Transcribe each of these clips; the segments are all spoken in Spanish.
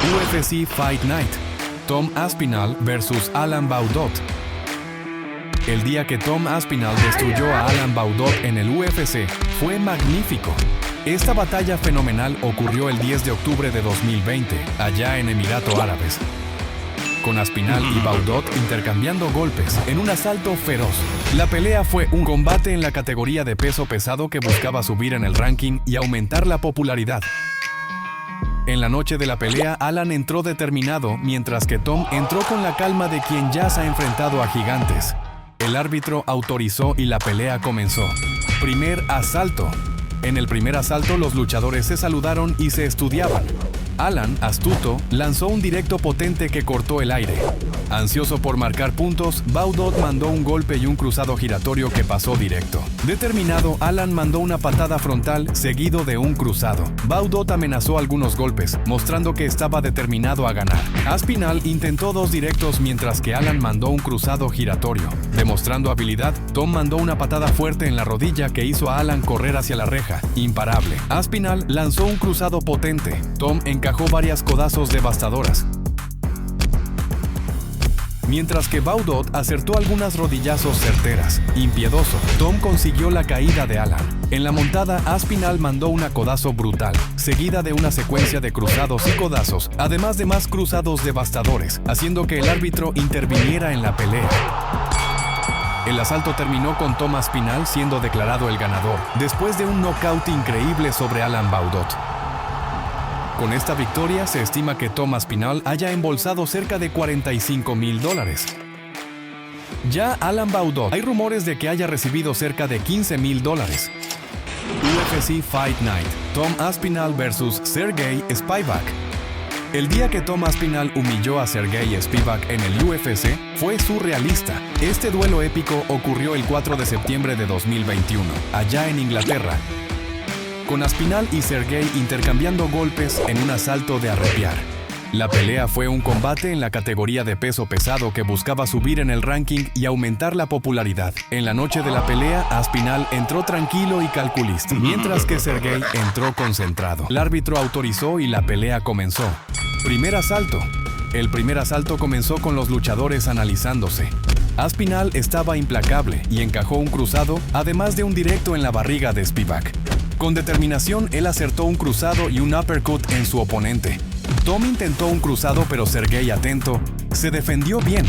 UFC Fight Night, Tom Aspinall versus Alan Baudot. El día que Tom Aspinall destruyó a Alan Baudot en el UFC fue magnífico. Esta batalla fenomenal ocurrió el 10 de octubre de 2020, allá en Emiratos Árabes, con Aspinall y Baudot intercambiando golpes en un asalto feroz. La pelea fue un combate en la categoría de peso pesado que buscaba subir en el ranking y aumentar la popularidad. En la noche de la pelea, Alan entró determinado, mientras que Tom entró con la calma de quien ya se ha enfrentado a gigantes. El árbitro autorizó y la pelea comenzó. Primer asalto. En el primer asalto, los luchadores se saludaron y se estudiaban. Alan, astuto, lanzó un directo potente que cortó el aire. Ansioso por marcar puntos, Baudot mandó un golpe y un cruzado giratorio que pasó directo. Determinado, Alan mandó una patada frontal seguido de un cruzado. Baudot amenazó algunos golpes, mostrando que estaba determinado a ganar. Aspinall intentó dos directos mientras que Alan mandó un cruzado giratorio. Demostrando habilidad, Tom mandó una patada fuerte en la rodilla que hizo a Alan correr hacia la reja, imparable. Aspinall lanzó un cruzado potente. Tom encajó varias codazos devastadoras, mientras que Baudot acertó algunas rodillazos certeras. Impiedoso, Tom consiguió la caída de Alan. En la montada, Aspinall mandó una codazo brutal, seguida de una secuencia de cruzados y codazos, además de más cruzados devastadores, haciendo que el árbitro interviniera en la pelea. El asalto terminó con Tom Aspinall siendo declarado el ganador, después de un knockout increíble sobre Alan Baudot. Con esta victoria, se estima que Tom Aspinall haya embolsado cerca de $45,000. Ya Alan Baudot, hay rumores de que haya recibido cerca de $15,000. UFC Fight Night, Tom Aspinall versus Sergey Spivak. El día que Tom Aspinall humilló a Sergey Spivak en el UFC fue surrealista. Este duelo épico ocurrió el 4 de septiembre de 2021, allá en Inglaterra, con Aspinall y Sergey intercambiando golpes en un asalto de arrepiar. La pelea fue un combate en la categoría de peso pesado que buscaba subir en el ranking y aumentar la popularidad. En la noche de la pelea, Aspinall entró tranquilo y calculista, mientras que Sergey entró concentrado. El árbitro autorizó y la pelea comenzó. Primer asalto. El primer asalto comenzó con los luchadores analizándose. Aspinall estaba implacable y encajó un cruzado, además de un directo en la barriga de Spivak. Con determinación, él acertó un cruzado y un uppercut en su oponente. Tom intentó un cruzado, pero Sergey, atento, se defendió bien.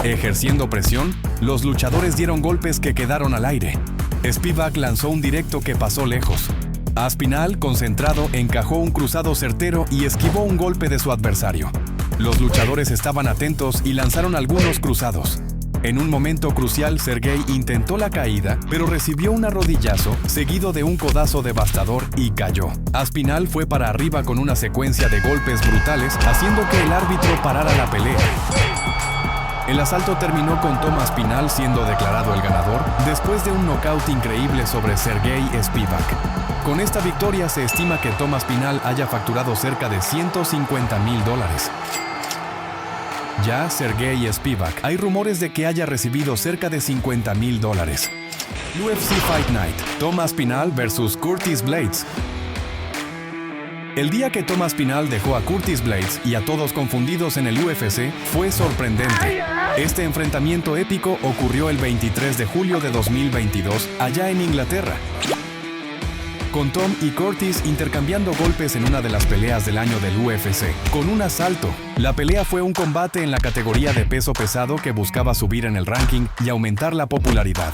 Ejerciendo presión, los luchadores dieron golpes que quedaron al aire. Spivak lanzó un directo que pasó lejos. Aspinall, concentrado, encajó un cruzado certero y esquivó un golpe de su adversario. Los luchadores estaban atentos y lanzaron algunos cruzados. En un momento crucial, Sergey intentó la caída, pero recibió un rodillazo, seguido de un codazo devastador y cayó. Aspinall fue para arriba con una secuencia de golpes brutales, haciendo que el árbitro parara la pelea. El asalto terminó con Tom Aspinall siendo declarado el ganador, después de un knockout increíble sobre Sergey Spivak. Con esta victoria se estima que Tom Aspinall haya facturado cerca de $150,000. Ya Sergey Spivak, hay rumores de que haya recibido cerca de $50,000. UFC Fight Night, Tom Aspinall versus Curtis Blades. El día que Tom Aspinall dejó a Curtis Blades y a todos confundidos en el UFC fue sorprendente. Este enfrentamiento épico ocurrió el 23 de julio de 2022, allá en Inglaterra, con Tom y Curtis intercambiando golpes en una de las peleas del año del UFC. Con un asalto, la pelea fue un combate en la categoría de peso pesado que buscaba subir en el ranking y aumentar la popularidad.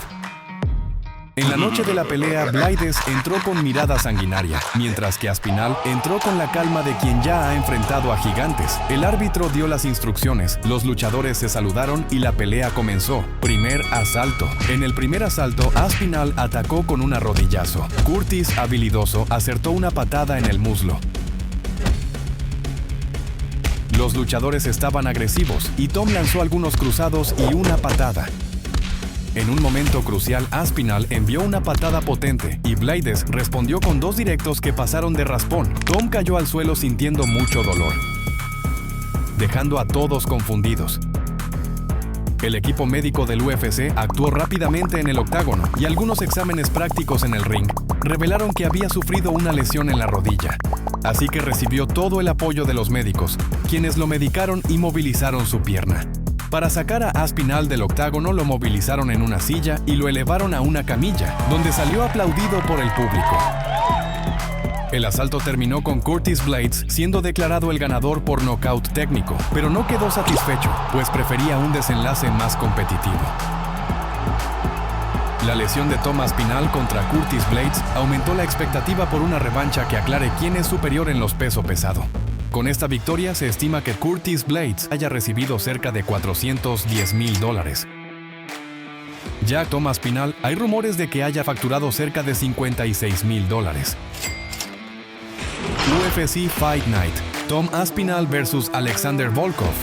En la noche de la pelea, Blades entró con mirada sanguinaria, mientras que Aspinall entró con la calma de quien ya ha enfrentado a gigantes. El árbitro dio las instrucciones, los luchadores se saludaron y la pelea comenzó. Primer asalto. En el primer asalto, Aspinall atacó con un rodillazo. Curtis, habilidoso, acertó una patada en el muslo. Los luchadores estaban agresivos y Tom lanzó algunos cruzados y una patada. En un momento crucial, Aspinall envió una patada potente y Blades respondió con dos directos que pasaron de raspón. Tom cayó al suelo sintiendo mucho dolor, dejando a todos confundidos. El equipo médico del UFC actuó rápidamente en el octágono y algunos exámenes prácticos en el ring revelaron que había sufrido una lesión en la rodilla. así que recibió todo el apoyo de los médicos, quienes lo medicaron y movilizaron su pierna. Para sacar a Aspinall del octágono lo movilizaron en una silla y lo elevaron a una camilla, donde salió aplaudido por el público. El asalto terminó con Curtis Blaydes siendo declarado el ganador por nocaut técnico, pero no quedó satisfecho, pues prefería un desenlace más competitivo. La lesión de Tom Aspinall contra Curtis Blaydes aumentó la expectativa por una revancha que aclare quién es superior en los peso pesado. Con esta victoria se estima que Curtis Blaydes haya recibido cerca de $410,000. Ya Tom Aspinall, hay rumores de que haya facturado cerca de $56,000. UFC Fight Night: Tom Aspinall vs Alexander Volkov.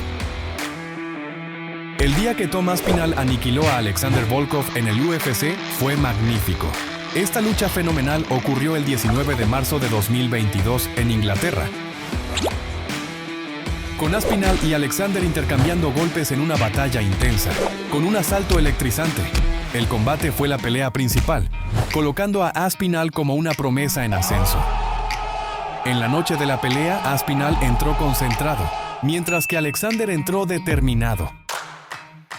El día que Tom Aspinall aniquiló a Alexander Volkov en el UFC fue magnífico. Esta lucha fenomenal ocurrió el 19 de marzo de 2022 en Inglaterra, con Aspinall y Alexander intercambiando golpes en una batalla intensa, con un asalto electrizante. El combate fue la pelea principal, colocando a Aspinall como una promesa en ascenso. En la noche de la pelea, Aspinall entró concentrado, mientras que Alexander entró determinado.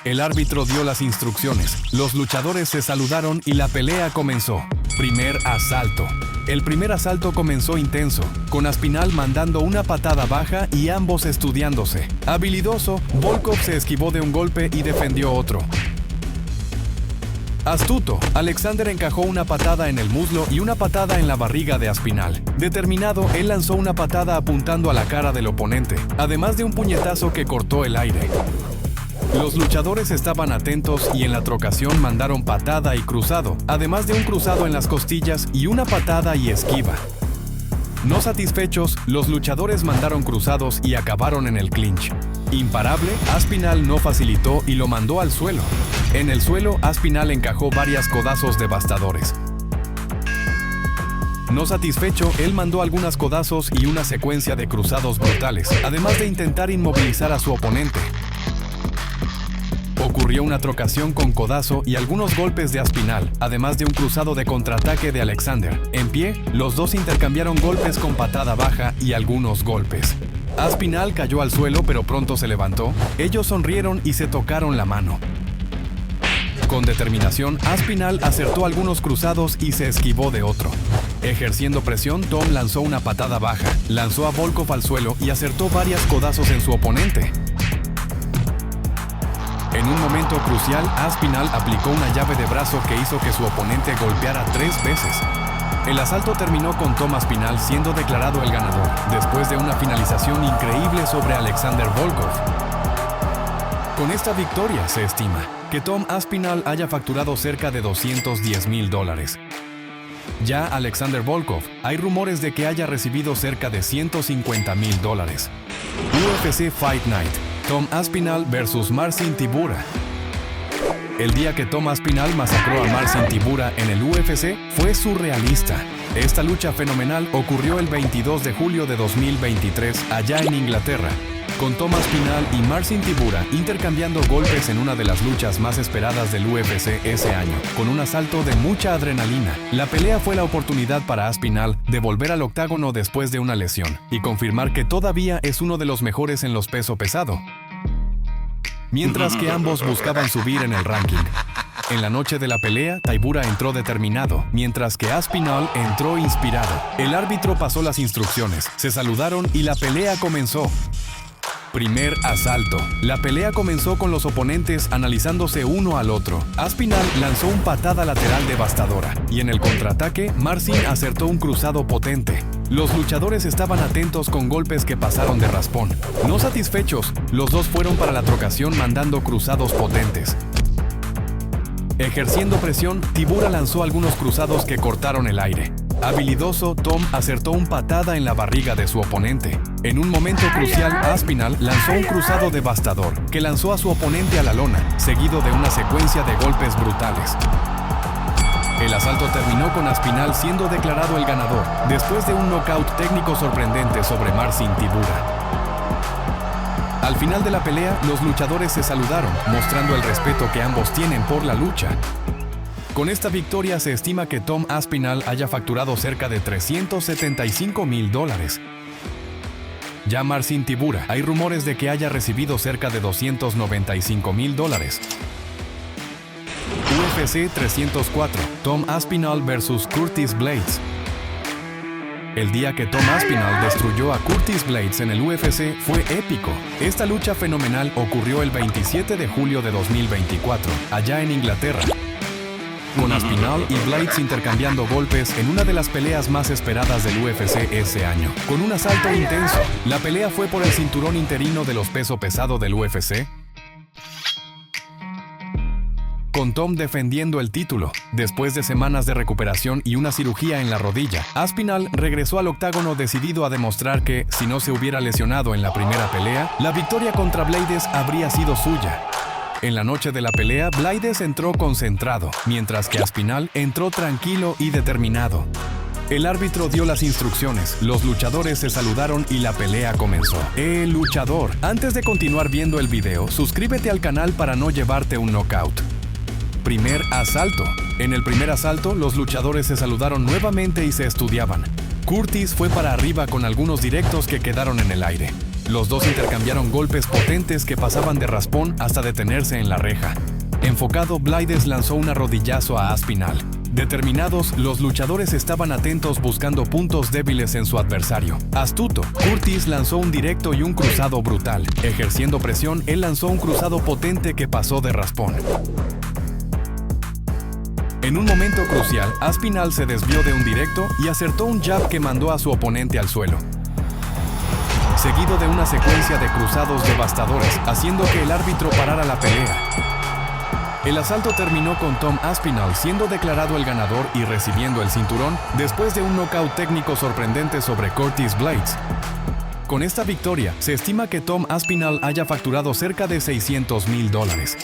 El árbitro dio las instrucciones, los luchadores se saludaron y la pelea comenzó. Primer asalto. El primer asalto comenzó intenso, con Aspinall mandando una patada baja y ambos estudiándose. Habilidoso, Volkov se esquivó de un golpe y defendió otro. Astuto, Alexander encajó una patada en el muslo y una patada en la barriga de Aspinall. Determinado, él lanzó una patada apuntando a la cara del oponente, además de un puñetazo que cortó el aire. Los luchadores estaban atentos y en la trocación mandaron patada y cruzado, además de un cruzado en las costillas y una patada y esquiva. No satisfechos, los luchadores mandaron cruzados y acabaron en el clinch. Imparable, Aspinall no facilitó y lo mandó al suelo. En el suelo, Aspinall encajó varios codazos devastadores. No satisfecho, él mandó algunos codazos y una secuencia de cruzados brutales, además de intentar inmovilizar a su oponente. Ocurrió una trocación con codazo y algunos golpes de Aspinall, además de un cruzado de contraataque de Alexander. En pie, los dos intercambiaron golpes con patada baja y algunos golpes. Aspinall cayó al suelo pero pronto se levantó. Ellos sonrieron y se tocaron la mano. Con determinación, Aspinall acertó algunos cruzados y se esquivó de otro. Ejerciendo presión, Tom lanzó una patada baja, lanzó a Volkov al suelo y acertó varios codazos en su oponente. En un momento crucial, Aspinall aplicó una llave de brazo que hizo que su oponente golpeara 3 veces. El asalto terminó con Tom Aspinall siendo declarado el ganador, después de una finalización increíble sobre Alexander Volkov. Con esta victoria se estima que Tom Aspinall haya facturado cerca de $210,000. Ya Alexander Volkov, hay rumores de que haya recibido cerca de $150,000. UFC Fight Night: Tom Aspinall vs Marcin Tybura. El día que Tom Aspinall masacró a Marcin Tybura en el UFC fue surrealista. Esta lucha fenomenal ocurrió el 22 de julio de 2023 allá en Inglaterra, con Tom Aspinall y Marcin Tybura intercambiando golpes en una de las luchas más esperadas del UFC ese año, con un asalto de mucha adrenalina. La pelea fue la oportunidad para Aspinall de volver al octágono después de una lesión y confirmar que todavía es uno de los mejores en los peso pesado, mientras que ambos buscaban subir en el ranking. En la noche de la pelea, Tybura entró determinado, mientras que Aspinall entró inspirado. El árbitro pasó las instrucciones, se saludaron y la pelea comenzó. Primer asalto. La pelea comenzó con los oponentes analizándose uno al otro. Aspinall lanzó una patada lateral devastadora y en el contraataque, Marcin acertó un cruzado potente. Los luchadores estaban atentos con golpes que pasaron de raspón. No satisfechos, los dos fueron para la trocación mandando cruzados potentes. Ejerciendo presión, Tybura lanzó algunos cruzados que cortaron el aire. Habilidoso, Tom acertó una patada en la barriga de su oponente. En un momento crucial, Aspinall lanzó un cruzado devastador que lanzó a su oponente a la lona, seguido de una secuencia de golpes brutales. El asalto terminó con Aspinall siendo declarado el ganador, después de un knockout técnico sorprendente sobre Marcin Tybura. Al final de la pelea, los luchadores se saludaron, mostrando el respeto que ambos tienen por la lucha. Con esta victoria se estima que Tom Aspinall haya facturado cerca de $375,000. Ya Marcin Tybura, hay rumores de que haya recibido cerca de $295,000. UFC 304, Tom Aspinall vs Curtis Blaydes. El día que Tom Aspinall destruyó a Curtis Blaydes en el UFC fue épico. Esta lucha fenomenal ocurrió el 27 de julio de 2024, allá en Inglaterra, con Aspinall y Blaydes intercambiando golpes en una de las peleas más esperadas del UFC ese año. Con un asalto intenso, la pelea fue por el cinturón interino de los peso pesado del UFC, con Tom defendiendo el título. Después de semanas de recuperación y una cirugía en la rodilla, Aspinall regresó al octágono decidido a demostrar que, si no se hubiera lesionado en la primera pelea, la victoria contra Blaydes habría sido suya. En la noche de la pelea, Blaydes entró concentrado, mientras que Aspinall entró tranquilo y determinado. El árbitro dio las instrucciones, los luchadores se saludaron y la pelea comenzó. ¡El luchador! Antes de continuar viendo el video, suscríbete al canal para no llevarte un knockout. Primer asalto. En el primer asalto, los luchadores se saludaron nuevamente y se estudiaban. Curtis fue para arriba con algunos directos que quedaron en el aire. Los dos intercambiaron golpes potentes que pasaban de raspón hasta detenerse en la reja. Enfocado, Blaydes lanzó un rodillazo a Aspinall. Determinados, los luchadores estaban atentos buscando puntos débiles en su adversario. Astuto, Curtis lanzó un directo y un cruzado brutal. Ejerciendo presión, él lanzó un cruzado potente que pasó de raspón. En un momento crucial, Aspinall se desvió de un directo y acertó un jab que mandó a su oponente al suelo, seguido de una secuencia de cruzados devastadores, haciendo que el árbitro parara la pelea. El asalto terminó con Tom Aspinall siendo declarado el ganador y recibiendo el cinturón después de un nocaut técnico sorprendente sobre Curtis Blaydes. Con esta victoria, se estima que Tom Aspinall haya facturado cerca de $600,000.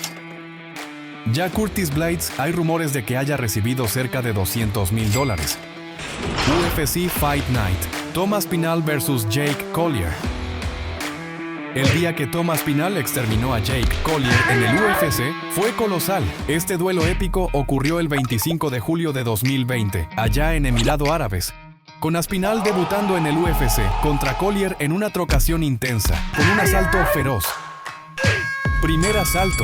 Ya Curtis Blaydes, hay rumores de que haya recibido cerca de $200,000. UFC Fight Night, Tom Aspinall vs Jake Collier. El día que Tom Aspinall exterminó a Jake Collier en el UFC fue colosal. Este duelo épico ocurrió el 25 de julio de 2020, allá en Emiratos Árabes, con Aspinall debutando en el UFC contra Collier en una trocación intensa, con un asalto feroz. Primer asalto.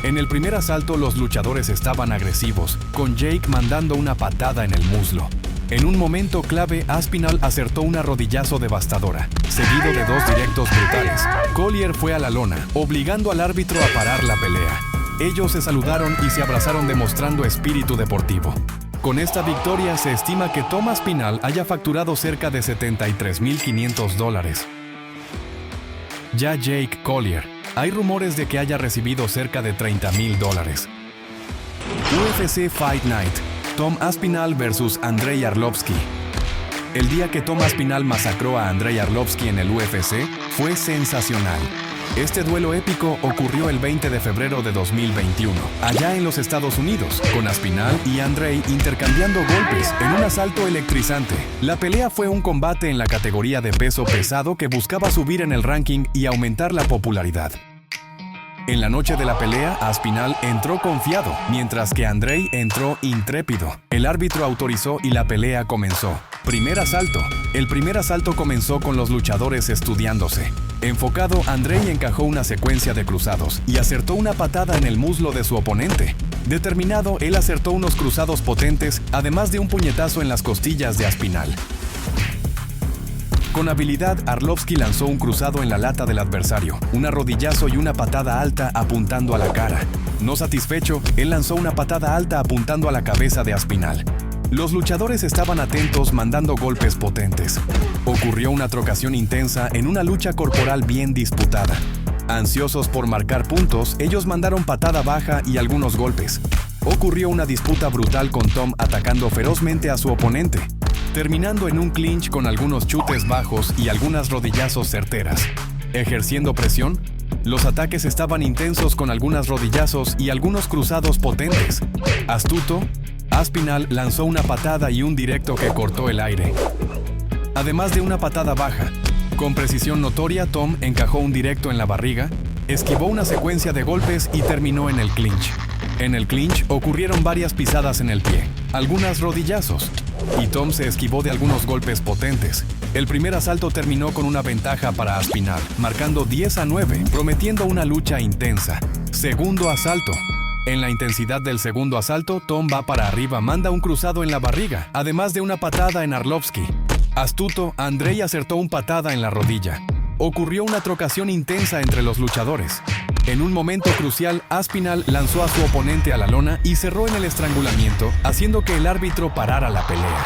En el primer asalto los luchadores estaban agresivos, con Jake mandando una patada en el muslo. En un momento clave, Aspinall acertó un rodillazo devastadora, seguido de dos directos brutales. Collier fue a la lona, obligando al árbitro a parar la pelea. Ellos se saludaron y se abrazaron demostrando espíritu deportivo. Con esta victoria se estima que Tom Aspinall haya facturado cerca de $73,500. Ya Jake Collier, hay rumores de que haya recibido cerca de $30,000. UFC Fight Night, Tom Aspinall vs Andrei Arlovski. El día que Tom Aspinall masacró a Andrei Arlovski en el UFC fue sensacional. Este duelo épico ocurrió el 20 de febrero de 2021, allá en los Estados Unidos, con Aspinall y Andrei intercambiando golpes en un asalto electrizante. La pelea fue un combate en la categoría de peso pesado que buscaba subir en el ranking y aumentar la popularidad. En la noche de la pelea, Aspinall entró confiado, mientras que Andrei entró intrépido. El árbitro autorizó y la pelea comenzó. Primer asalto. El primer asalto comenzó con los luchadores estudiándose. Enfocado, Andrei encajó una secuencia de cruzados y acertó una patada en el muslo de su oponente. Determinado, él acertó unos cruzados potentes, además de un puñetazo en las costillas de Aspinall. Con habilidad, Arlovski lanzó un cruzado en la lata del adversario, un rodillazo y una patada alta apuntando a la cara. No satisfecho, él lanzó una patada alta apuntando a la cabeza de Aspinall. Los luchadores estaban atentos mandando golpes potentes. Ocurrió una trocación intensa en una lucha corporal bien disputada. Ansiosos por marcar puntos, ellos mandaron patada baja y algunos golpes. Ocurrió una disputa brutal con Tom atacando ferozmente a su oponente, terminando en un clinch con algunos chutes bajos y algunas rodillazos certeras. Ejerciendo presión, los ataques estaban intensos con algunas rodillazos y algunos cruzados potentes. Astuto, Aspinall lanzó una patada y un directo que cortó el aire, además de una patada baja. Con precisión notoria, Tom encajó un directo en la barriga, esquivó una secuencia de golpes y terminó en el clinch. En el clinch ocurrieron varias pisadas en el pie, algunas rodillazos, y Tom se esquivó de algunos golpes potentes. El primer asalto terminó con una ventaja para Aspinall, marcando 10-9, prometiendo una lucha intensa. Segundo asalto. En la intensidad del segundo asalto, Tom va para arriba, manda un cruzado en la barriga, además de una patada en Arlovski. Astuto, Andrei acertó una patada en la rodilla. Ocurrió una trocación intensa entre los luchadores. En un momento crucial, Aspinall lanzó a su oponente a la lona y cerró en el estrangulamiento, haciendo que el árbitro parara la pelea.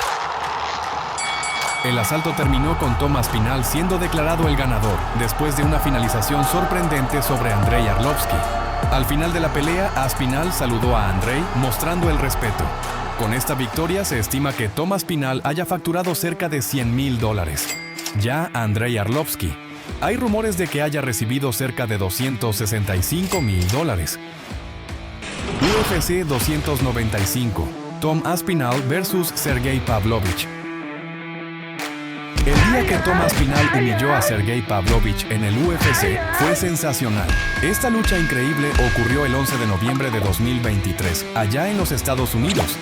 El asalto terminó con Tom Aspinall siendo declarado el ganador, después de una finalización sorprendente sobre Andrei Arlovski. Al final de la pelea, Aspinall saludó a Andrei, mostrando el respeto. Con esta victoria se estima que Tom Aspinall haya facturado cerca de $100,000. Ya Andrei Arlovski. Hay rumores de que haya recibido cerca de $265,000. UFC 295. Tom Aspinall vs Sergey Pavlovich. El día que Tom Aspinall humilló a Sergey Pavlovich en el UFC fue sensacional. Esta lucha increíble ocurrió el 11 de noviembre de 2023, allá en los Estados Unidos,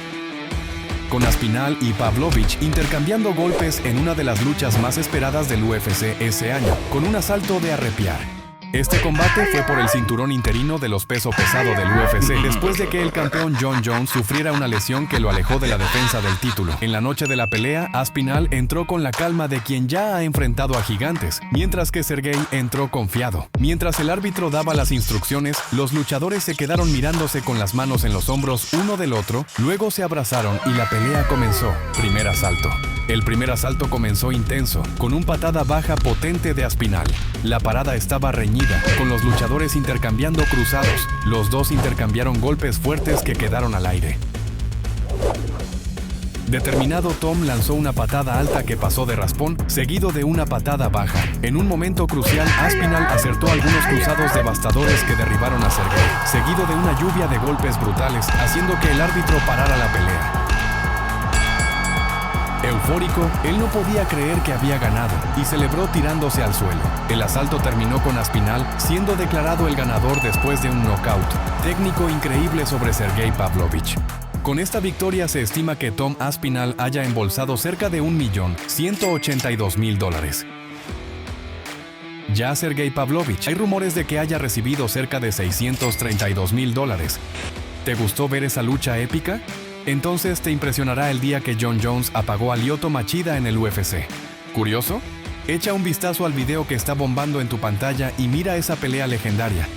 con Aspinall y Pavlovich intercambiando golpes en una de las luchas más esperadas del UFC ese año, con un asalto de arrepiar. Este combate fue por el cinturón interino de los peso pesado del UFC, después de que el campeón Jon Jones sufriera una lesión que lo alejó de la defensa del título. En la noche de la pelea, Aspinall entró con la calma de quien ya ha enfrentado a gigantes, mientras que Sergey entró confiado. Mientras el árbitro daba las instrucciones, los luchadores se quedaron mirándose con las manos en los hombros uno del otro, luego se abrazaron y la pelea comenzó. Primer asalto. El primer asalto comenzó intenso, con una patada baja potente de Aspinall. La parada estaba reñida, con los luchadores intercambiando cruzados. Los dos intercambiaron golpes fuertes que quedaron al aire. Determinado, Tom lanzó una patada alta que pasó de raspón, seguido de una patada baja. En un momento crucial, Aspinall acertó algunos cruzados devastadores que derribaron a Sergey, seguido de una lluvia de golpes brutales, haciendo que el árbitro parara la pelea. Eufórico, él no podía creer que había ganado y celebró tirándose al suelo. El asalto terminó con Aspinall siendo declarado el ganador después de un knockout técnico increíble sobre Sergey Pavlovich. Con esta victoria se estima que Tom Aspinall haya embolsado cerca de $1,182,000. Ya Sergey Pavlovich, hay rumores de que haya recibido cerca de $632,000. ¿Te gustó ver esa lucha épica? Entonces te impresionará el día que Jon Jones apagó a Lyoto Machida en el UFC. ¿Curioso? Echa un vistazo al video que está bombando en tu pantalla y mira esa pelea legendaria.